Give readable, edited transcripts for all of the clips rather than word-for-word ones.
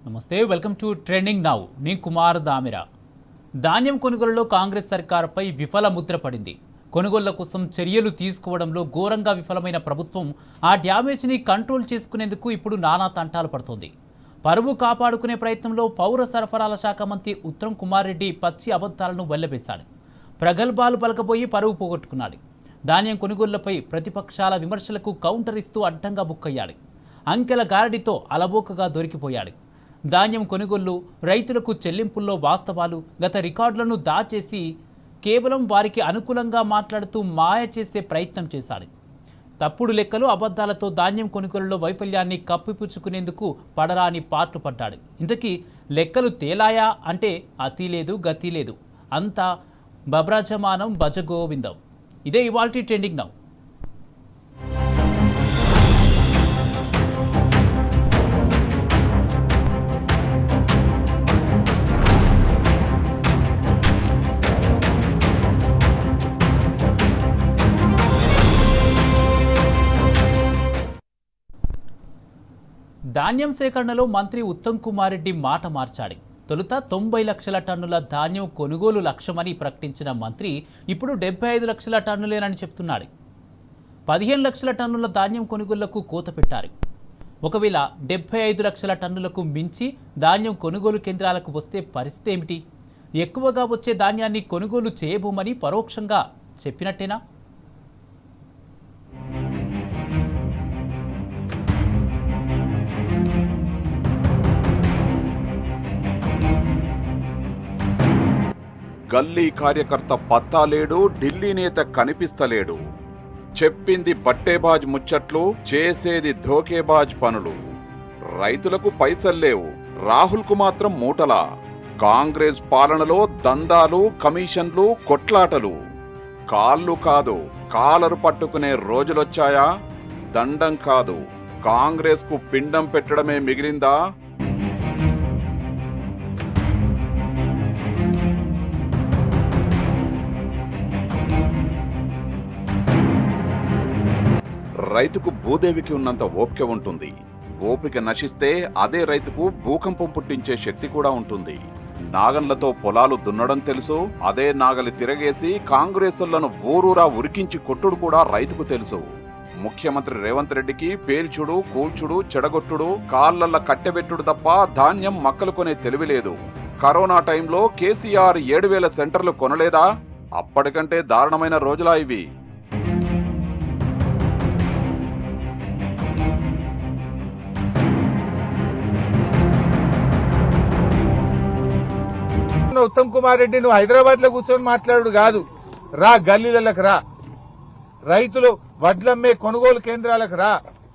నమస్తే, welcome to trending now. నేను కుమార్ దామిరా. ధాన్యం కొనుగోలులో కాంగ్రెస్ సర్కారుపై విఫల ముద్ర పడింది. కొనుగోళ్ల కోసం చర్యలు తీసుకోవడంలో ఘోరంగా విఫలమైన ప్రభుత్వం ఆ డ్యామేజ్ని కంట్రోల్ చేసుకునేందుకు ఇప్పుడు నానా తంటాలు పడుతోంది. పరువు కాపాడుకునే ప్రయత్నంలో పౌర సరఫరాల శాఖ మంత్రి ఉత్తమ్ కుమార్ రెడ్డి పచ్చి అబద్ధాలను వెల్లబేశాడు. ప్రగల్భాలు పలకబోయి పరువు పోగొట్టుకున్నాడు. ధాన్యం కొనుగోళ్లపై ప్రతిపక్షాల విమర్శలకు కౌంటర్ ఇస్తూ అడ్డంగా బుక్కయ్యాడు. అంకెల గారడితో అలబోకగా దొరికిపోయాడు. ధాన్యం కొనుగోళ్లు, రైతులకు చెల్లింపుల్లో వాస్తవాలు, గత రికార్డులను దాచేసి కేవలం వారికి అనుకూలంగా మాట్లాడుతూ మాయ చేసే ప్రయత్నం చేశాడు. తప్పుడు లెక్కలు, అబద్ధాలతో ధాన్యం కొనుగోలులో వైఫల్యాన్ని కప్పిపుచ్చుకునేందుకు పడరాని పాట్లు పడ్డాడు. ఇంతకీ లెక్కలు తేలాయా అంటే అతి లేదు, గతి లేదు, అంతా బబ్రాజమానం భజగోవిందం. ఇదే ఇవాల్టి ట్రెండింగ్ నౌ. ధాన్యం సేకరణలో మంత్రి ఉత్తమ్ కుమార్ రెడ్డి మాట మార్చాడు. తొలుత 90 లక్షల టన్నుల ధాన్యం కొనుగోలు లక్ష్యమని ప్రకటించిన మంత్రి ఇప్పుడు 75 లక్షల టన్నులేనని చెప్తున్నాడు. 15 లక్షల టన్నుల ధాన్యం కొనుగోళ్లకు కోత పెట్టారు. ఒకవేళ 75 లక్షల టన్నులకు మించి ధాన్యం కొనుగోలు కేంద్రాలకు వస్తే పరిస్థితి ఏమిటి? ఎక్కువగా వచ్చే ధాన్యాన్ని కొనుగోలు చేయబోమని పరోక్షంగా చెప్పినట్టేనా? గల్లీ కార్యకర్త పత్తాలేడు, ఢిల్లీ నేత కనిపిస్తలేడు. చెప్పింది బట్టేబాజ్ ముచ్చట్లు, చేసేది ధోకేబాజ్ పనులు. రైతులకు పైసల్లేవు, రాహుల్కు మాత్రం మూటలా. కాంగ్రెస్ పాలనలో దందాలు, కమిషన్లు, కొట్లాటలు. కాళ్ళు కాదు, కాలరు పట్టుకునే రోజులొచ్చాయా? దండం కాదు, కాంగ్రెస్కు పిండం పెట్టడమే మిగిలిందా? రైతుకు భూదేవికి ఉన్నంత ఓపిక ఉంటుంది. ఓపిక నశిస్తే అదే రైతుకు భూకంపం పుట్టించే శక్తి కూడా ఉంటుంది. నాగన్లతో పొలాలు దున్నడం తెలుసు, అదే నాగలి తిరగేసి కాంగ్రెసులను ఊరూరా ఉరికించి కొట్టుడు కూడా రైతుకు తెలుసు. ముఖ్యమంత్రి రేవంత్ రెడ్డికి పేల్చుడు, కూల్చుడు, చెడగొట్టుడు, కాళ్లల్ల కట్టెబెట్టుడు తప్ప ధాన్యం మక్కలు కొనే తెలివిలేదు. కరోనా టైంలో కేసీఆర్ 7,000 సెంటర్లు కొనలేదా? అప్పటికంటే దారుణమైన రోజులా ఇవి. ఉత్తమ్ కుమార్ రెడ్డి నువ్వు హైదరాబాద్ లో కూర్చొని మాట్లాడు కాదు, రా గల్లీలకు రా, రైతులు వడ్లమ్మే కొనుగోలు కేంద్రాలకు రా,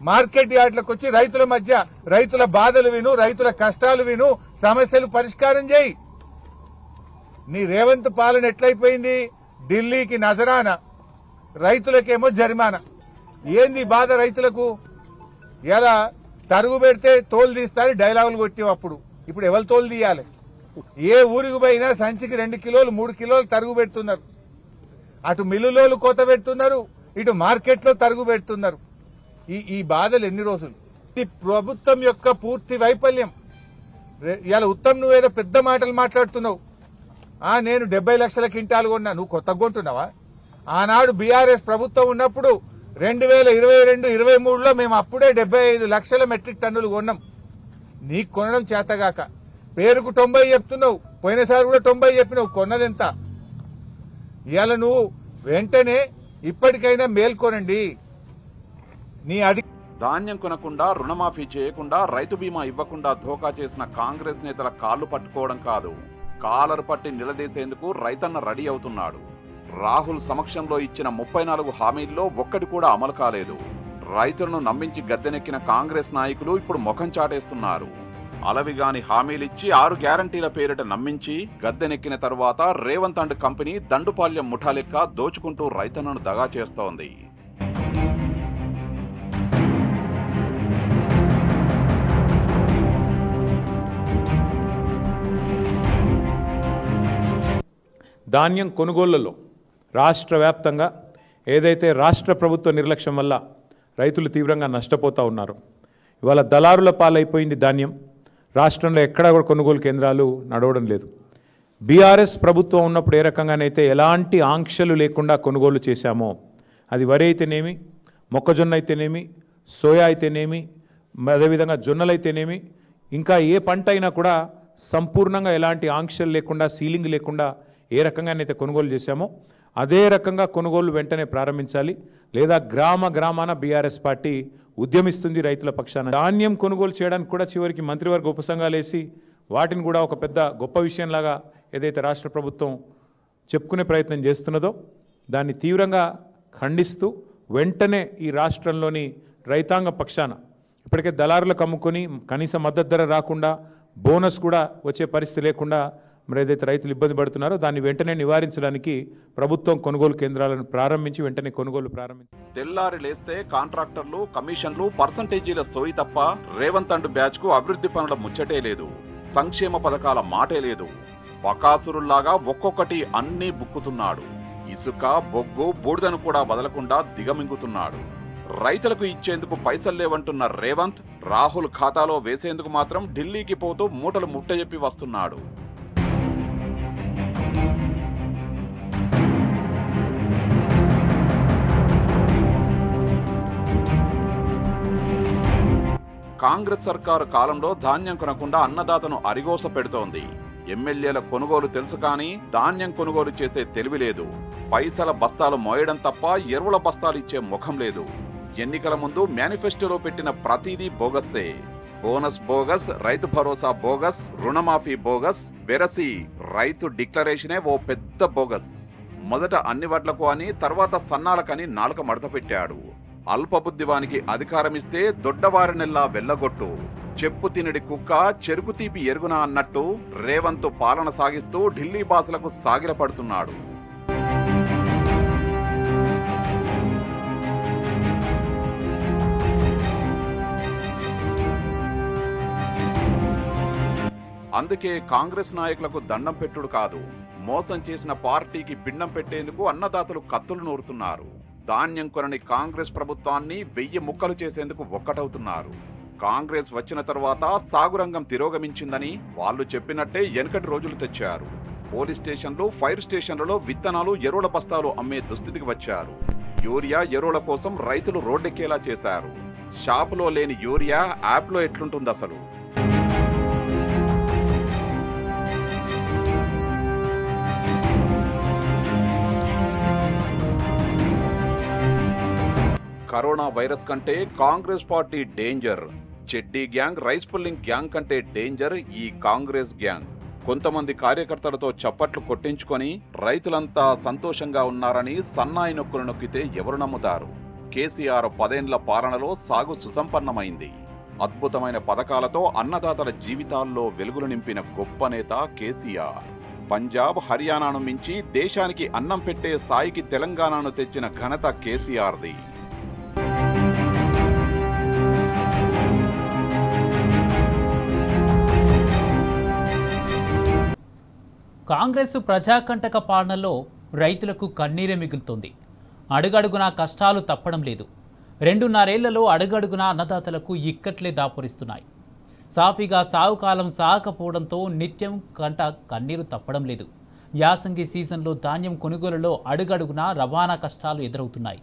మార్కెట్ యార్డ్లకు వచ్చి రైతుల మధ్య రైతుల బాధలు విను, రైతుల కష్టాలు విను, సమస్యలు పరిష్కారం చేయి. నీ రేవంత్ పాలన ఎట్లయిపోయింది? ఢిల్లీకి నజరానా, రైతులకేమో జరిమానా. ఏంది బాధ రైతులకు? ఎలా తరుగు పెడితే తోలు తీస్తారని డైలాగులు కొట్టావు అప్పుడు. ఇప్పుడు ఎవరు తోలు తీయాలి? ఏ ఊరికి పోయినా సంచికి 2 కిలోలు 3 కిలోలు తరుగు పెడుతున్నారు. అటు మిల్లులోలు కోత పెడుతున్నారు, ఇటు మార్కెట్లో తరుగు పెడుతున్నారు. ఈ బాధలు ఎన్ని రోజులు? ఇది ప్రభుత్వం యొక్క పూర్తి వైఫల్యం. ఇలా ఉత్తమ్ నువ్వేదో పెద్ద మాటలు మాట్లాడుతున్నావు. నేను 70 లక్షల క్వింటాలు కొన్నా, నువ్వు కొత్తగా కొంటున్నావా? ఆనాడు బీఆర్ఎస్ ప్రభుత్వం ఉన్నప్పుడు 2022-23లో మేము అప్పుడే 75 లక్షల మెట్రిక్ టన్నులు కొన్నాం. నీకు కొనడం చేతగాక పేరుకు 90 చెప్తున్నావు, పోయినసారి కూడా 90 చెప్పినావు, కొన్నదెంత? ఇవాళ నువ్వు వెంటనే ఇప్పటికైనా మేల్కొనండి. నీ ధాన్యం కొనకుండా, రుణమాఫీ చేయకుండా, రైతు బీమా ఇవ్వకుండా ధోకా చేసిన కాంగ్రెస్ నేతల కాళ్లు పట్టుకోవడం కాదు, కాలరు పట్టి నిలదీసేందుకు రైతన్న రెడీ అవుతున్నాడు. రాహుల్ సమక్షంలో ఇచ్చిన 34 హామీల్లో ఒక్కటి కూడా అమలు కాలేదు. రైతులను నమ్మించి గద్దెనెక్కిన కాంగ్రెస్ నాయకులు ఇప్పుడు ముఖం చాటేస్తున్నారు. అలవిగాని హామీలిచ్చి 6 గ్యారంటీల పేరిట నమ్మించి గద్దెనెక్కిన తరువాత రేవంత్ అండ్ కంపెనీ దండుపాల్యం ముఠా లెక్క దోచుకుంటూ రైతన్నను దగా చేస్తోంది. ధాన్యం కొనుగోళ్లలో రాష్ట్ర వ్యాప్తంగా ఏదైతే రాష్ట్ర ప్రభుత్వ నిర్లక్ష్యం వల్ల రైతులు తీవ్రంగా నష్టపోతూ ఉన్నారు. ఇవాళ దళారుల పాలైపోయింది ధాన్యం. రాష్ట్రంలో ఎక్కడా కూడా కొనుగోలు కేంద్రాలు నడవడం లేదు. బీఆర్ఎస్ ప్రభుత్వం ఉన్నప్పుడు ఏ రకంగానైతే ఎలాంటి ఆంక్షలు లేకుండా కొనుగోలు చేశామో, అది వరి అయితేనేమి, మొక్కజొన్న అయితేనేమి, సోయా అయితేనేమి, అదేవిధంగా జొన్నలు అయితేనేమి, ఇంకా ఏ పంట అయినా కూడా సంపూర్ణంగా ఎలాంటి ఆంక్షలు లేకుండా, సీలింగ్ లేకుండా ఏ రకంగానైతే కొనుగోలు చేశామో అదే రకంగా కొనుగోలు వెంటనే ప్రారంభించాలి. లేదా గ్రామాన బీఆర్ఎస్ పార్టీ ఉద్యమిస్తుంది రైతుల పక్షాన. ధాన్యం కొనుగోలు చేయడానికి కూడా చివరికి మంత్రివర్గ ఉపసంఘాలు వేసి వాటిని కూడా ఒక పెద్ద గొప్ప విషయంలాగా ఏదైతే రాష్ట్ర ప్రభుత్వం చెప్పుకునే ప్రయత్నం చేస్తున్నదో దాన్ని తీవ్రంగా ఖండిస్తూ వెంటనే ఈ రాష్ట్రంలోని రైతాంగ పక్షాన ఇప్పటికే దళారులకు అమ్ముకొని కనీస మద్దతు ధర రాకుండా, బోనస్ కూడా వచ్చే పరిస్థితి లేకుండా మరి ఏదైతే రైతులు ఇబ్బంది పడుతున్నారో దాన్ని వెంటనే నివారించడానికి ప్రభుత్వం కొనుగోలు కేంద్రాలను ప్రారంభించి వెంటనే కొనుగోలు ప్రారంభించి తెల్లారి లేస్తే కాంట్రాక్టర్లు, కమిషన్లు, పర్సంటేజీల సోయి తప్ప రేవంత్ అండ్ బ్యాచ్ కు అభివృద్ధి పనుల ముచ్చటే లేదు, సంక్షేమ పథకాల మాటే లేదు. బకాసురుల్లాగా ఒక్కొక్కటి అన్నీ బుక్కుతున్నాడు. ఇసుక, బొగ్గు, బూడిదను కూడా వదలకుండా దిగమింగుతున్నాడు. రైతులకు ఇచ్చేందుకు పైసలు లేవంటున్న రేవంత్ రాహుల్ ఖాతాలో వేసేందుకు మాత్రం ఢిల్లీకి పోతూ మూటలు ముట్టజెప్పి వస్తున్నాడు. కాంగ్రెస్ సర్కారు కాలంలో ధాన్యం కొనకుండా అన్నదాతను అరిగోస పెడుతోంది. ఎమ్మెల్యేల కొనుగోలు తెలుసు కానీ ధాన్యం కొనుగోలు చేసే తెలివి లేదు. పైసల బస్తాలు మోయడం తప్ప ఎరువుల బస్తాలు ఇచ్చే ముఖం లేదు. ఎన్నికల ముందు మేనిఫెస్టోలో పెట్టిన ప్రతిదీ బోగస్సే. Bonus bogus, Rythu Bharosa bogus, రుణమాఫీ బోగస్, వెరసి రైతు డిక్లరేషనే ఓ పెద్ద బోగస్. మొదట అన్ని వడ్లకు అని, తర్వాత సన్నాలకని నాలుక మడత పెట్టాడు. అల్పబుద్ధివానికి అధికారమిస్తే దొడ్డవారినెల్లా వెళ్ళగొట్టు, చెప్పు తినడి కుక్క చెరుకు తీపి ఎరుగునా అన్నట్టు రేవంత్ పాలన సాగిస్తూ ఢిల్లీ బాసులకు సాగిలపడుతున్నాడు. అందుకే కాంగ్రెస్ నాయకులకు దండం పెట్టుడు కాదు, మోసం చేసిన పార్టీకి పిండం పెట్టేందుకు అన్నదాతలు కత్తులు నూరుతున్నారు. ధాన్యం కొనని కాంగ్రెస్ ప్రభుత్వాన్ని 1000 ముక్కలు చేసేందుకు ఒక్కటవుతున్నారు. కాంగ్రెస్ వచ్చిన తర్వాత సాగురంగం తిరోగమించిందని వాళ్ళు చెప్పినట్టే వెనకటి రోజులు తెచ్చారు. పోలీస్ స్టేషన్లు, ఫైర్ స్టేషన్లలో విత్తనాలు, ఎరువుల బస్తాలు అమ్మే దుస్థితికి వచ్చారు. యూరియా, ఎరువుల కోసం రైతులు రోడ్డెక్కేలా చేశారు. షాపులో లేని యూరియా యాప్లో ఎట్లుంటుంది అసలు? కరోనా వైరస్ కంటే కాంగ్రెస్ పార్టీ డేంజర్. చెడ్డీ గ్యాంగ్, రైస్ పుల్లింగ్ గ్యాంగ్ కంటే డేంజర్ ఈ కాంగ్రెస్ గ్యాంగ్. కొంతమంది కార్యకర్తలతో చప్పట్లు కొట్టించుకొని రైతులంతా సంతోషంగా ఉన్నారని సన్నాయి నొక్కులు నొక్కితే ఎవరు నమ్ముతారు? కేసీఆర్ 10 ఏళ్ల పాలనలో సాగు సుసంపన్నమైంది. అద్భుతమైన పథకాలతో అన్నదాతల జీవితాల్లో వెలుగులు నింపిన గొప్ప నేత కేసీఆర్. పంజాబ్, హర్యానాను మించి దేశానికి అన్నం పెట్టే స్థాయికి తెలంగాణను తెచ్చిన ఘనత కేసీఆర్ది. కాంగ్రెస్ ప్రజాకంటక పాలనలో రైతులకు కన్నీరే మిగులుతోంది. అడుగడుగునా కష్టాలు తప్పడం లేదు. 2.5 ఏళ్లలో అడుగడుగునా అన్నదాతలకు ఇక్కట్లే దాపురిస్తున్నాయి. సాఫీగా సాగుకాలం సాగకపోవడంతో నిత్యం కంట కన్నీరు తప్పడం లేదు. యాసంగి సీజన్లో ధాన్యం కొనుగోలులో అడుగడుగునా రవాణా కష్టాలు ఎదురవుతున్నాయి.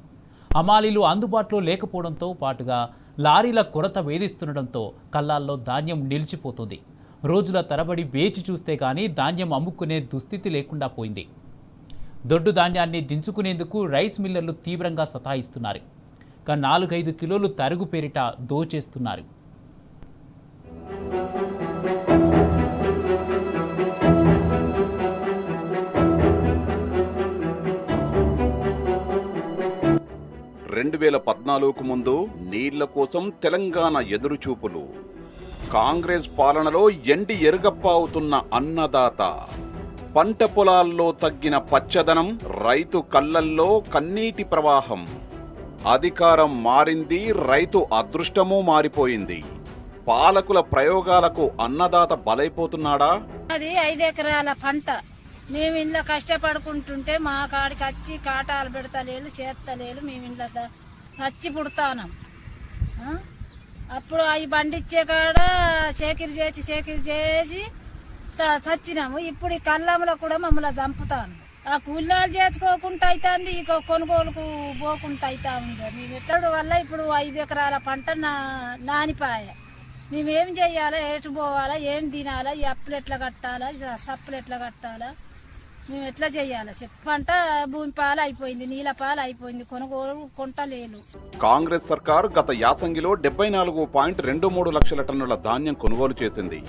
హమాలీలు అందుబాటులో లేకపోవడంతో పాటుగా లారీల కొరత వేధిస్తుండటంతో కల్లాల్లో ధాన్యం నిలిచిపోతుంది. రోజుల తరబడి వేచి చూస్తే కానీ ధాన్యం అమ్ముకునే దుస్థితి లేకుండా పోయింది. దొడ్డు ధాన్యాన్ని దించుకునేందుకు రైస్ మిల్లర్లు తీవ్రంగా సతాయిస్తున్నారు. 4-5 కిలోలు తరుగు పేరిట దోచేస్తున్నారు. కు ముందు నీళ్ల కోసం తెలంగాణ ఎదురుచూపులు. కాంగ్రెస్ పాలనలో ఎండి ఎరుగప్ప అవుతున్న అన్నదాత. పంట పొలాల్లో తగ్గిన పచ్చదనం, రైతు కళ్ళల్లో కన్నీటి ప్రవాహం. అధికారం మారింది, రైతు అదృష్టమూ మారిపోయింది. పాలకుల ప్రయోగాలకు అన్నదాత బలైపోతున్నాడా? అది 5 ఎకరాల పంట. మేము ఇంట్లో కష్టపడుకుంటుంటే మా కాడికి వచ్చి కాటాలు పెడతలేలు, చేస్తలేలు. మేము ఇంట్లో చచ్చి పుడతానం. అప్పుడు అవి పండించే కాడ సేకరి చేసి చచ్చినాము. ఇప్పుడు ఈ కళ్ళంలో కూడా మమ్మల్ని చంపుతాను. ఆ కూలీలు చేసుకోకుండా అవుతుంది, ఇక కొనుగోలుకు పోకుండా అవుతా ఉంది. మేము ఎత్తడు వల్ల ఇప్పుడు 5 ఎకరాల పంట నానిపాయ. మేమేం చెయ్యాలా, ఎటు పోవాలా, ఏం తినాలా, ఈ అప్పులు ఎట్లా కట్టాలా, సప్పులు ఎట్లా కట్టాలా, మేము ఎట్లా చెయ్యాలా చెప్పంట. భూమి పాలు అయిపోయింది, నీళ్ళ పాలు అయిపోయింది, కొనుగోలు కొంటలేదు. కాంగ్రెస్ సర్కారు గత యాసంగిలో 74.23 లక్షల టన్నుల ధాన్యం కొనుగోలు చేసింది.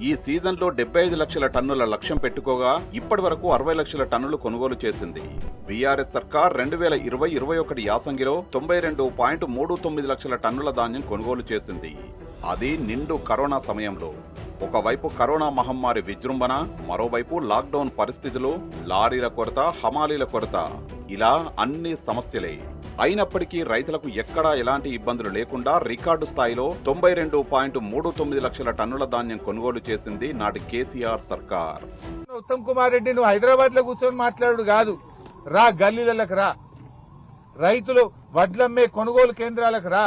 ఈ సీజన్లో 75 లక్షల టన్నుల లక్ష్యం పెట్టుకోగా ఇప్పటి వరకు 60 లక్షల టన్నులు కొనుగోలు చేసింది. బీఆర్ఎస్ సర్కార్ 2020-21 యాసంగిలో 92.39 లక్షల టన్నుల ధాన్యం కొనుగోలు చేసింది. అది నిండు కరోనా సమయంలో. ఒకవైపు కరోనా మహమ్మారి విజృంభణ, మరోవైపు లాక్డౌన్ పరిస్థితులు, లారీల కొరత, హమాలీల కొరత, ఇలా అన్ని సమస్యలే. అయినప్పటికీ రైతులకు ఎక్కడా ఎలాంటి ఇబ్బందులు లేకుండా రికార్డు స్థాయిలో 92.39 లక్షల టన్నుల ధాన్యం కొనుగోలు చేసింది నాటి కేసీఆర్ సర్కార్. ఉత్తమ్ కుమార్ రెడ్డి నువ్వు హైదరాబాద్ లో కూర్చొని మాట్లాడు కాదు, రా గల్లీలకు రా, రైతులు వడ్లమ్మే కొనుగోలు కేంద్రాలకు రా,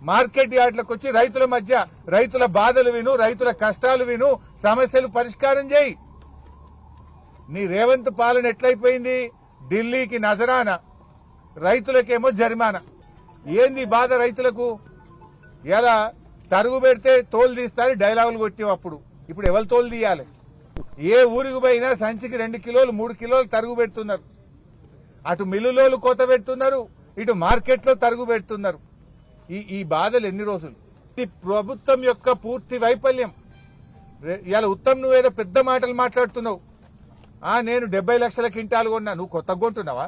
మార్కెట్ యార్డ్లకు వచ్చి రైతుల మధ్య రైతుల బాధలు విను, రైతుల కష్టాలు విను, సమస్యలు పరిష్కారం చేయి. నీ రేవంత్ పాలన ఎట్లయిపోయింది? ఢిల్లీకి నజరానా, రైతులకేమో జరిమానా. ఏంది బాధ రైతులకు? ఎలా తరుగు పెడితే తోలు తీస్తారని డైలాగులు కొట్టావు అప్పుడు. ఇప్పుడు ఎవరు తోలు తీయాలి? ఏ ఊరికి పోయినా సంచికి 2 కిలోలు 3 కిలోలు తరుగు పెడుతున్నారు. అటు మిల్లులోలు కోత పెడుతున్నారు, ఇటు మార్కెట్లో తరుగు పెడుతున్నారు. ఈ బాధలు ఎన్ని రోజులు? ఇది ప్రభుత్వం యొక్క పూర్తి వైఫల్యం. ఇలా ఉత్తమ్ నువ్వేదో పెద్ద మాటలు మాట్లాడుతున్నావు. నేను 70 లక్షల క్వింటాలు కొన్నా, నువ్వు కొత్తగా కొంటున్నావా?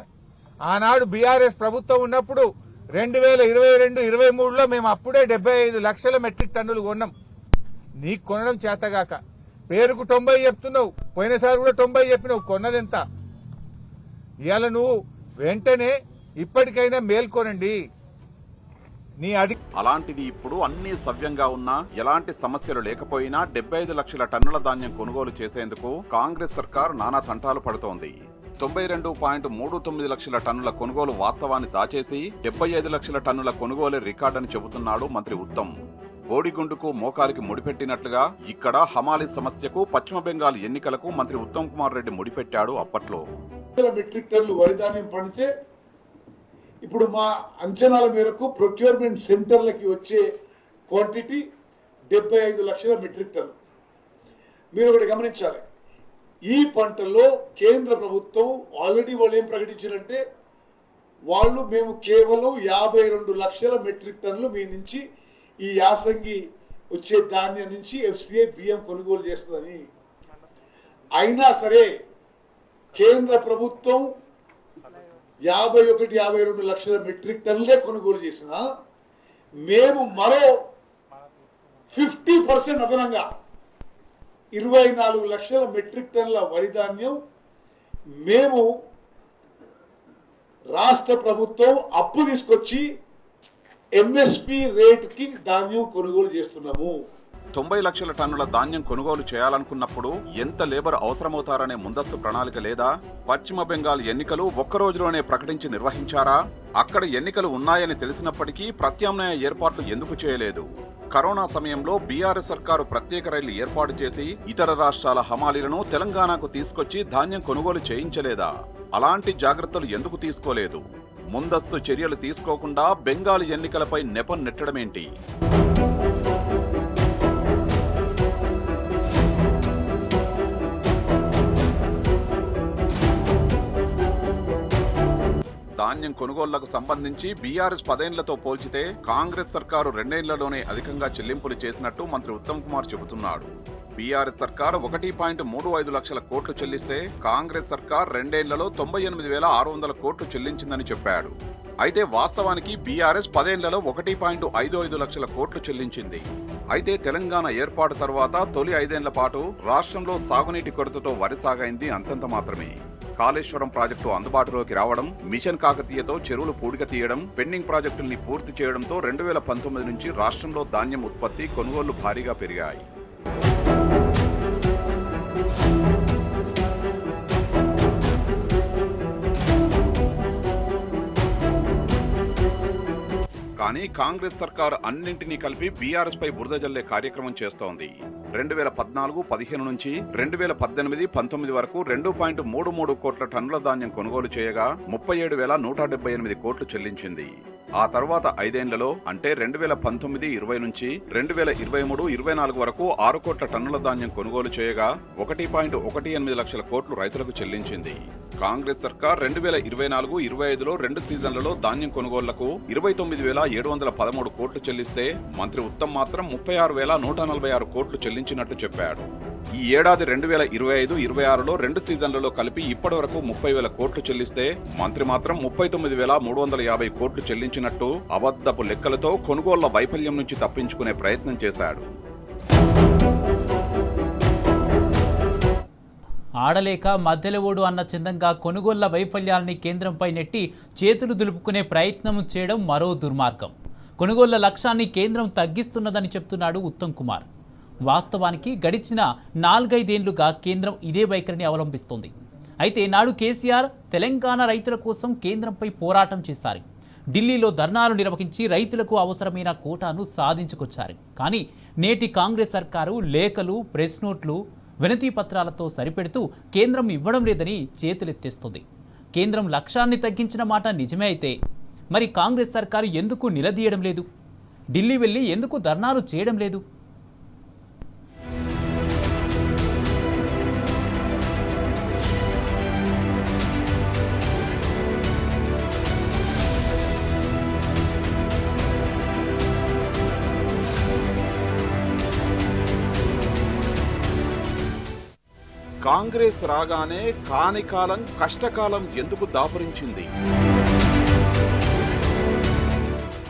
ఆనాడు బీఆర్ఎస్ ప్రభుత్వం ఉన్నప్పుడు 2022-23లో మేము అప్పుడే 75 లక్షల మెట్రిక్ టన్నులు కొన్నాం. నీకు కొనడం చేతగాక పేరుకు 90 చెప్తున్నావు, పోయినసారి కూడా 90 చెప్పినావు, కొన్నదెంత? ఇవాళ నువ్వు వెంటనే ఇప్పటికైనా మేల్కొనండి. అలాంటిది ఇప్పుడు అన్ని సవ్యంగా ఉన్నా, ఎలాంటి సమస్యలు లేకపోయినా 75 లక్షల టన్నుల ధాన్యం కొనుగోలు చేసేందుకు కాంగ్రెస్ సర్కార్ నానా తంటాలు పడుతోంది. 92.39 లక్షల టన్నుల కొనుగోలు వాస్తవాన్ని దాచేసి 75 లక్షల టన్నుల కొనుగోలు రికార్డని చెబుతున్నాడు మంత్రి ఉత్తమ్. బోడిగుండుకు మోకాలికి ముడిపెట్టినట్లుగా ఇక్కడ హమాలీ సమస్యకు, పశ్చిమ బెంగాల్ ఎన్నికలకు మంత్రి ఉత్తమ్ కుమార్ రెడ్డి ముడిపెట్టాడు అప్పట్లో. మెట్రిక్ టన్నులు వరి ధాన్యం పండితే ఇప్పుడు మా అంచనాల మేరకు ప్రొక్యూర్మెంట్ సెంటర్లకి వచ్చే క్వాంటిటీ 75 లక్షల మెట్రిక్ టన్ను. మీరు ఒకటి గమనించాలి, ఈ పంటలో కేంద్ర ప్రభుత్వం ఆల్రెడీ వాళ్ళు ఏం ప్రకటించారంటే, మేము కేవలం 52 లక్షల మెట్రిక్ టన్నులు మీ నుంచి ఈ యాసంగి వచ్చే ధాన్యం నుంచి FCI బియ్యం కొనుగోలు చేస్తుందని. అయినా సరే కేంద్ర ప్రభుత్వం 51-52 లక్షల మెట్రిక్ టన్నులే కొనుగోలు చేసిన మేము మరో 50% అదనంగా 24 లక్షల మెట్రిక్ టన్నుల వరి ధాన్యం మేము రాష్ట్ర ప్రభుత్వం అప్పు తీసుకొచ్చి MSP రేటుకి ధాన్యం కొనుగోలు చేస్తున్నాము. 90 లక్షల టన్నుల ధాన్యం కొనుగోలు చేయాలనుకున్నప్పుడు ఎంత లేబర్ అవసరమవుతారనే ముందస్తు ప్రణాళిక లేదా? పశ్చిమ బెంగాల్ ఎన్నికలు ఒక్కరోజులోనే ప్రకటించి నిర్వహించారా? అక్కడ ఎన్నికలు ఉన్నాయని తెలిసినప్పటికీ ప్రత్యామ్నాయ ఏర్పాట్లు ఎందుకు చేయలేదు? కరోనా సమయంలో బీఆర్ఎస్ సర్కారు ప్రత్యేక రైళ్లు ఏర్పాటు చేసి ఇతర రాష్ట్రాల హమాలీలను తెలంగాణకు తీసుకొచ్చి ధాన్యం కొనుగోలు చేయించలేదా? అలాంటి జాగ్రత్తలు ఎందుకు తీసుకోలేదు? ముందస్తు చర్యలు తీసుకోకుండా బెంగాల్ ఎన్నికలపై నెపం నెట్టడమేంటి? ధాన్యం కొనుగోళ్లకు సంబంధించి బీఆర్ఎస్ 10 ఏళ్లతో పోల్చితే కాంగ్రెస్ సర్కారు 2 ఏళ్లలోనే అధికంగా చెల్లింపులు చేసినట్టు మంత్రి ఉత్తమ్ కుమార్ చెబుతున్నాడు. బీఆర్ఎస్ సర్కారు 1.35 లక్షల కోట్లు చెల్లిస్తే కాంగ్రెస్ సర్కార్ 2 ఏళ్లలో 98,600 కోట్లు చెల్లించిందని చెప్పాడు. అయితే వాస్తవానికి బీఆర్ఎస్ 10 ఏళ్లలో 1.55 లక్షల కోట్లు చెల్లించింది. అయితే తెలంగాణ ఏర్పాటు తర్వాత తొలి 5 ఏళ్ల పాటు రాష్ట్రంలో సాగునీటి కొరతతో వరి సాగైంది అంతంత మాత్రమే. కాళేశ్వరం ప్రాజెక్టు అందుబాటులోకి రావడం, మిషన్ కాకతీయతో చెరువులు పూడిక తీయడం, పెండింగ్ ప్రాజెక్టుల్ని పూర్తి చేయడంతో 2019 నుంచి రాష్ట్రంలో ధాన్యం ఉత్పత్తి, కొనుగోళ్లు భారీగా పెరిగాయి. కానీ కాంగ్రెస్ సర్కార్ అన్నింటినీ కలిపి బీఆర్ఎస్ పై బురద జల్లే కార్యక్రమం చేస్తోంది. 2014-15 నుంచి 2018-19 వరకు 2.33 కోట్ల టన్నుల ధాన్యం కొనుగోలు చేయగా 37,178 కోట్లు చెల్లించింది. ఆ తర్వాత 5 ఏళ్లలో అంటే 2019-20 నుంచి 2023-24 వరకు 6 కోట్ల టన్నుల ధాన్యం కొనుగోలు చేయగా 1.18 లక్షల కోట్లు రైతులకు చెల్లించింది. కాంగ్రెస్ సర్కార్ 2024-25లో 2 సీజన్లలో ధాన్యం కొనుగోళ్లకు 29,713 కోట్లు చెల్లిస్తే మంత్రి ఉత్తమ్ మాత్రం 36,146 కోట్లు చెల్లించినట్టు చెప్పాడు. ఈ ఏడాది 2025-26లో 2 సీజన్లలో కలిపి ఇప్పటి వరకు 30,000 కోట్లు చెల్లిస్తే మంత్రి మాత్రం 39,350 కోట్లు చెల్లించినట్టు అబద్ధపు లెక్కలతో కొనుగోళ్ల వైఫల్యం నుంచి తప్పించుకునే ప్రయత్నం చేశాడు. ఆడలేక మధ్యలో ఓడు అన్న చందంగా కొనుగోళ్ల వైఫల్యాల్ని కేంద్రంపై నెట్టి చేతులు దులుపుకునే ప్రయత్నం చేయడం మరో దుర్మార్గం. కొనుగోళ్ల లక్ష్యాన్ని కేంద్రం తగ్గిస్తున్నదని చెప్తున్నాడు ఉత్తమ్ కుమార్. వాస్తవానికి గడిచిన 4-5 ఏళ్లుగా కేంద్రం ఇదే వైఖరిని అవలంబిస్తోంది. అయితే నాడు కేసీఆర్ తెలంగాణ రైతుల కోసం కేంద్రంపై పోరాటం చేశారు. ఢిల్లీలో ధర్నాలు నిర్వహించి రైతులకు అవసరమైన కోటాను సాధించుకొచ్చారు. కానీ నేటి కాంగ్రెస్ సర్కారు లేఖలు, ప్రెస్ నోట్లు, వినతి పత్రాలతో సరిపెడుతూ కేంద్రం ఇవ్వడం లేదని చేతులెత్తేస్తుంది. కేంద్రం లక్ష్యాన్ని తగ్గించిన మాట నిజమే అయితే మరి కాంగ్రెస్ సర్కారు ఎందుకు నిలదీయడం లేదు? ఢిల్లీ వెళ్ళి ఎందుకు ధర్నాలు చేయడం లేదు? కాంగ్రెస్ రాగానే కాని కాలం కష్టకాలం ఎందుకు దాపురించింది?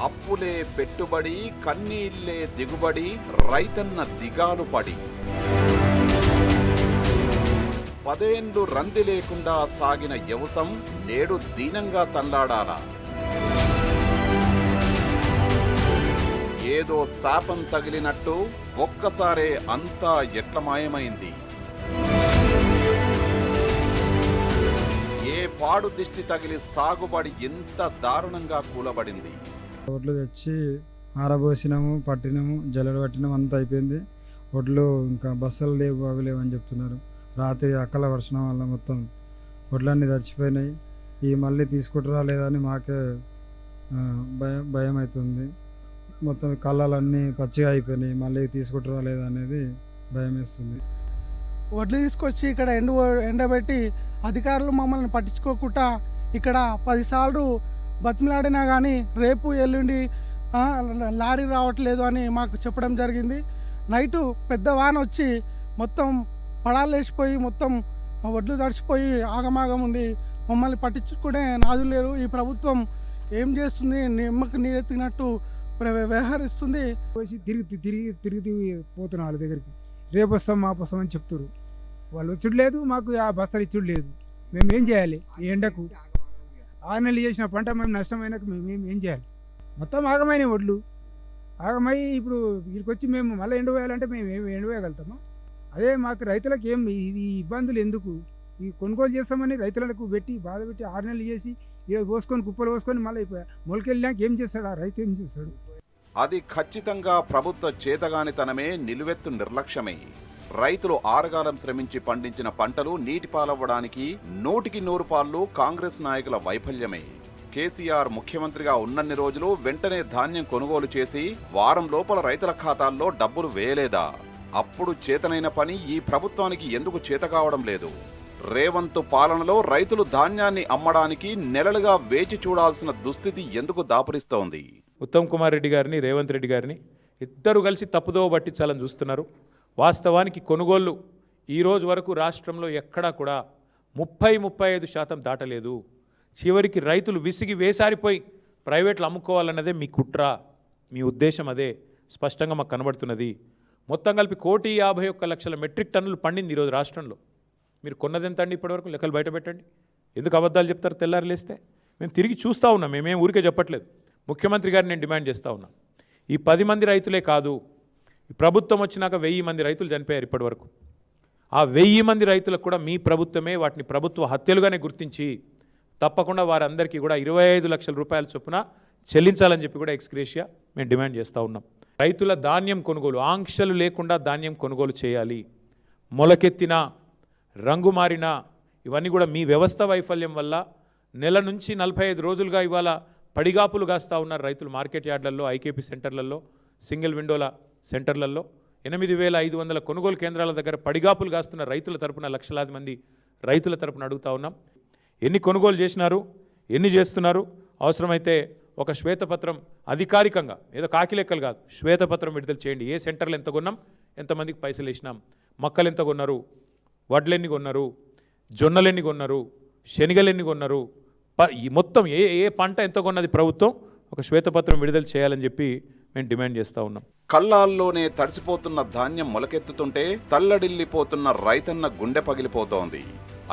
అప్పులే పెట్టుబడి, కన్నీళ్లే దిగుబడి, రైతన్న దిగాలు పడి 10 ఏళ్లు రంది లేకుండా సాగిన వ్యవసం నేడు దీనంగా తల్లాడాలా? ఏదో శాపం తగిలినట్టు ఒక్కసారే అంతా ఎట్ల మాయమైంది? ఏ పాడు దిష్టి తగిలి సాగుబడి ఎంత దారుణంగా కూలబడింది? ఒడ్లు తెచ్చి ఆరబోసినాము, పట్టినాము, జల్లెడ పట్టినాము, అంతా అయిపోయింది. ఒడ్లు ఇంకా బస్సులు లేవు, అవి లేవు అని చెప్తున్నారు. రాత్రి అక్కల వర్షం వల్ల మొత్తం ఒడ్లన్నీ తడిచిపోయినాయి. ఈ మళ్ళీ తీసుకుంటారా లేదా అని మాకే భయం అవుతుంది. మొత్తం కళ్ళలన్నీ పచ్చిగా అయిపోయినాయి. మళ్ళీ తీసుకుంటారా లేదా అనేది భయం వేస్తుంది. వడ్లు తీసుకొచ్చి ఇక్కడ ఎండబెట్టి అధికారులు మమ్మల్ని పట్టించుకోకుండా ఇక్కడ 10 సార్లు బతిమలాడినా కానీ రేపు ఎల్లుండి లారీ రావట్లేదు అని మాకు చెప్పడం జరిగింది. నైటు పెద్ద వాన వచ్చి మొత్తం పడాలు వేసిపోయి మొత్తం వడ్లు తడిచిపోయి ఆగమాగం ఉంది. మమ్మల్ని పట్టించుకునే నాదులు లేరు. ఈ ప్రభుత్వం ఏం చేస్తుంది? నిమ్మకు నీరెత్తినట్టు వ్యవహరిస్తుంది. తిరిగి పోతున్నాం వాళ్ళ దగ్గరికి. రేపు వస్తాం, మాపు వస్తాం అని చెప్తారు. వాళ్ళు వచ్చుడు లేదు, మాకు ఆ బస్తాలు ఇచ్చుడు లేదు. మేము ఏం చేయాలి? ఈ ఎండకు 6 నెలలు చేసిన పంట మేము నష్టమైనాక మేము ఏం చేయాలి? మొత్తం ఆగమైన ఒడ్లు ఆగమై ఇప్పుడు వీడికి వచ్చి మేము మళ్ళీ ఎండవేయాలంటే మేము ఏమి ఎండవేయగలుగుతామా? అదే మాకు రైతులకు ఏం ఇది ఇబ్బందులు ఎందుకు? ఈ కొనుగోలు చేస్తామని రైతులకు పెట్టి బాధ పెట్టి 6 నెలలు చేసి ఇక పోసుకొని కుప్పలు పోసుకొని మళ్ళీ మొలకెళ్ళాక ఏం చేస్తాడు? ఆ రైతు ఏం చేస్తాడు? అది ఖచ్చితంగా ప్రభుత్వ చేతగానితనమే, నిలువెత్తు నిర్లక్ష్యమే. రైతులు ఆరగాలం శ్రమించి పండించిన పంటలు నీటి పాలవ్వడానికి 100కి 100 పాళ్ళు కాంగ్రెస్ నాయకుల వైఫల్యమే. కేసీఆర్ ముఖ్యమంత్రిగా ఉన్నన్ని రోజులు వెంటనే ధాన్యం కొనుగోలు చేసి వారం లోపల రైతుల ఖాతాల్లో డబ్బులు వేయలేదా? అప్పుడు చేతనైన పని ఈ ప్రభుత్వానికి ఎందుకు చేత కావడం లేదు? రేవంత్ పాలనలో రైతులు ధాన్యాన్ని అమ్మడానికి నెలలుగా వేచి చూడాల్సిన దుస్థితి ఎందుకు దాపురిస్తోంది? ఉత్తమ్ కుమార్ రెడ్డి గారిని, రేవంత్ రెడ్డి గారిని ఇద్దరు కలిసి తప్పుదోవ పట్టించాలని చూస్తున్నారు. వాస్తవానికి కొనుగోళ్లు ఈ రోజు వరకు రాష్ట్రంలో ఎక్కడా కూడా 30-35% దాటలేదు. చివరికి రైతులు విసిగి వేసారిపోయి ప్రైవేట్లు అమ్ముకోవాలన్నదే మీ కుట్ర, మీ ఉద్దేశం అదే స్పష్టంగా మాకు కనబడుతున్నది. మొత్తం కలిపి 1,51,00,000 మెట్రిక్ టన్నులు పండింది ఈరోజు రాష్ట్రంలో. మీరు కొన్నది ఎంత అండి? ఇప్పటివరకు లెక్కలు బయట పెట్టండి. ఎందుకు అబద్ధాలు చెప్తారు తెల్లారి లేస్తే? మేము తిరిగి చూస్తూ ఉన్నాం, మేమేం ఊరికే చెప్పట్లేదు. ముఖ్యమంత్రి గారిని నేను డిమాండ్ చేస్తూ ఉన్నా, ఈ 10 మంది రైతులే కాదు, ఈ ప్రభుత్వం వచ్చినాక 1000 మంది రైతులు చనిపోయారు ఇప్పటివరకు. ఆ 1000 మంది రైతులకు కూడా మీ ప్రభుత్వమే వాటిని ప్రభుత్వ హత్యలుగానే గుర్తించి తప్పకుండా వారందరికీ కూడా 25 లక్షల రూపాయల చొప్పున చెల్లించాలని చెప్పి కూడా ఎక్స్గ్రేషియా మేము డిమాండ్ చేస్తూ ఉన్నాం. రైతుల ధాన్యం కొనుగోలు ఆంక్షలు లేకుండా ధాన్యం కొనుగోలు చేయాలి. మొలకెత్తిన రంగు మారిన ఇవన్నీ కూడా మీ వ్యవస్థ వైఫల్యం వల్ల నెల నుంచి 45 రోజులుగా ఇవాళ పడిగాపులు కాస్తూ ఉన్నారు రైతులు. మార్కెట్ యార్డ్లలో, ఐకేపీ సెంటర్లలో, సింగిల్ విండోల సెంటర్లలో 8,500 కొనుగోలు కేంద్రాల దగ్గర పడిగాపులు కాస్తున్న రైతుల తరపున లక్షలాది మంది రైతుల తరపున అడుగుతా ఉన్నాం. ఎన్ని కొనుగోలు చేసినారు, ఎన్ని చేస్తున్నారు, అవసరమైతే ఒక శ్వేతపత్రం అధికారికంగా, ఏదో కాకి లెక్కలు కాదు, శ్వేతపత్రం విడుదల చేయండి. ఏ సెంటర్లు ఎంత కొన్నాం, ఎంతమందికి పైసలు వేసినాం, మొక్కలు ఎంత కొన్నారు, వడ్లు ఎన్ని కొన్నారు, జొన్నలు ఎన్ని కొన్నారు, శనగలు ఎన్ని కొన్నారు, మొత్తం ఏ పంట ఎంత కొన్నది ప్రభుత్వం ఒక శ్వేతపత్రం విడుదల చేయాలని చెప్పి మేము డిమాండ్ చేస్తూ ఉన్నాం. కళ్ళాల్లోనే తడిసిపోతున్న ధాన్యం మొలకెత్తుతుంటే తల్లడిల్లిపోతున్న రైతన్న గుండె పగిలిపోతోంది.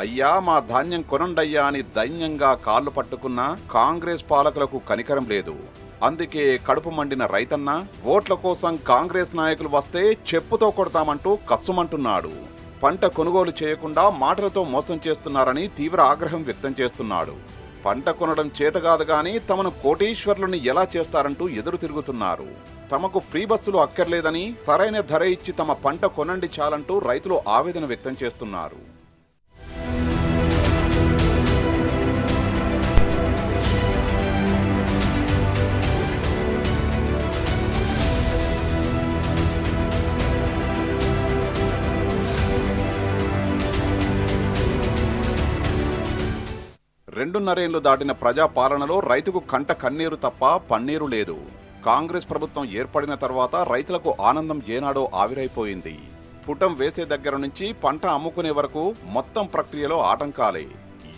అయ్యా మా ధాన్యం కొనండయ్యా అని దైన్యంగా కాళ్ళు పట్టుకున్న కాంగ్రెస్ పాలకులకు కనికరం లేదు. అందుకే కడుపు మండిన రైతన్న ఓట్ల కోసం కాంగ్రెస్ నాయకులు వస్తే చెప్పుతో కొడతామంటూ కస్సుమంటున్నాడు. పంట కొనుగోలు చేయకుండా మాటలతో మోసం చేస్తున్నారని తీవ్ర ఆగ్రహం వ్యక్తం చేస్తున్నాడు. పంట కొనడం చేతగాదు గాని తమను కోటీశ్వర్లని ఎలా చేస్తారంటూ ఎదురు తిరుగుతున్నారు. తమకు ఫ్రీ బస్సులు అక్కర్లేదని సరైన ధర ఇచ్చి తమ పంట కొనండి చాలంటూ రైతులు ఆవేదన వ్యక్తం చేస్తున్నారు. రెండున్నరేళ్లు దాటిన ప్రజాపాలనలో రైతుకు కంట కన్నీరు తప్ప పన్నీరు లేదు. కాంగ్రెస్ ప్రభుత్వం ఏర్పడిన తర్వాత రైతులకు ఆనందం ఏనాడో ఆవిరైపోయింది. పుటం వేసే దగ్గర నుంచి పంట అమ్ముకునే వరకు మొత్తం ప్రక్రియలో ఆటంకాలే.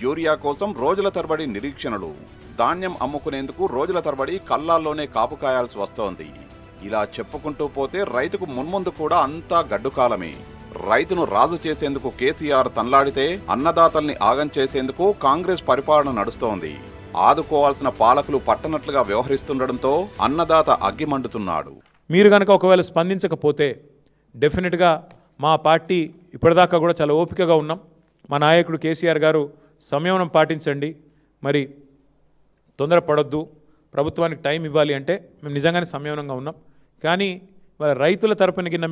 యూరియా కోసం రోజుల తరబడి నిరీక్షణలు, ధాన్యం అమ్ముకునేందుకు రోజుల తరబడి కళ్ళాల్లోనే కాపు కాయాల్సి వస్తోంది. ఇలా చెప్పుకుంటూ పోతే రైతుకు మున్ముందు కూడా అంతా గడ్డుకాలమే. రైతును రాజు చేసేందుకు కేసీఆర్ తన్లాడితే అన్నదాతల్ని ఆగం చేసేందుకు కాంగ్రెస్ పరిపాలన నడుస్తోంది. ఆదుకోవాల్సిన పాలకులు పట్టనట్లుగా వ్యవహరిస్తుండటంతో అన్నదాత అగ్గిమండుతున్నాడు. మీరు కనుక ఒకవేళ స్పందించకపోతే డెఫినెట్గా మా పార్టీ ఇప్పటిదాకా కూడా చాలా ఓపికగా ఉన్నాం. మా నాయకుడు కేసీఆర్ గారు సంయమనం పాటించండి, మరి తొందరపడొద్దు, ప్రభుత్వానికి టైం ఇవ్వాలి అంటే మేము నిజంగానే సంయమనంగా ఉన్నాం. కానీ మరి రైతుల తరపున కింద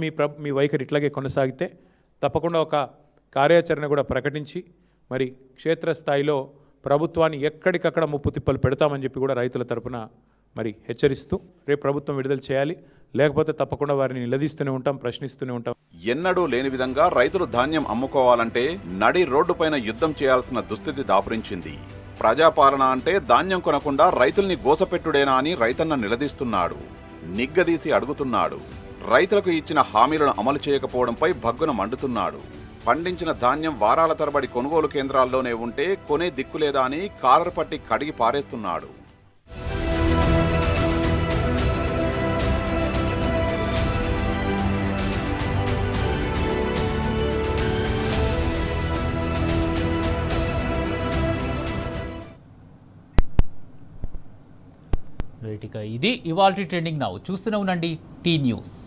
మీ వైఖరి ఇట్లాగే కొనసాగితే తప్పకుండా ఒక కార్యాచరణ కూడా ప్రకటించి మరి క్షేత్రస్థాయిలో ప్రభుత్వాన్ని ఎక్కడికక్కడ ముప్పు తిప్పలు పెడతామని చెప్పి కూడా రైతుల తరపున మరి హెచ్చరిస్తూ రేపు ప్రభుత్వం విడుదల చేయాలి. లేకపోతే తప్పకుండా వారిని నిలదీస్తూనే ఉంటాం, ప్రశ్నిస్తూనే ఉంటాం. ఎన్నడూ లేని విధంగా రైతులు ధాన్యం అమ్ముకోవాలంటే నడి రోడ్డుపైన యుద్ధం చేయాల్సిన దుస్థితి దాపురించింది. ప్రజాపాలన అంటే ధాన్యం కొనకుండా రైతుల్ని గోసపెట్టుడేనా అని రైతన్న నిలదీస్తున్నాడు, నిగ్గదీసి అడుగుతున్నాడు. రైతులకు ఇచ్చిన హామీలను అమలు చేయకపోవడంపై భగ్గున మండుతున్నాడు. పండించిన ధాన్యం వారాల తరబడి కొనుగోలు కేంద్రాల్లోనే ఉంటే కొనే దిక్కులేదా అని కాలర్ పట్టి కడిగి పారేస్తున్నాడు. రైట్, ఇక ఇది ఇవాల్టి ట్రెండింగ్ నౌ. చూస్తూనే ఉండండి టీ న్యూస్.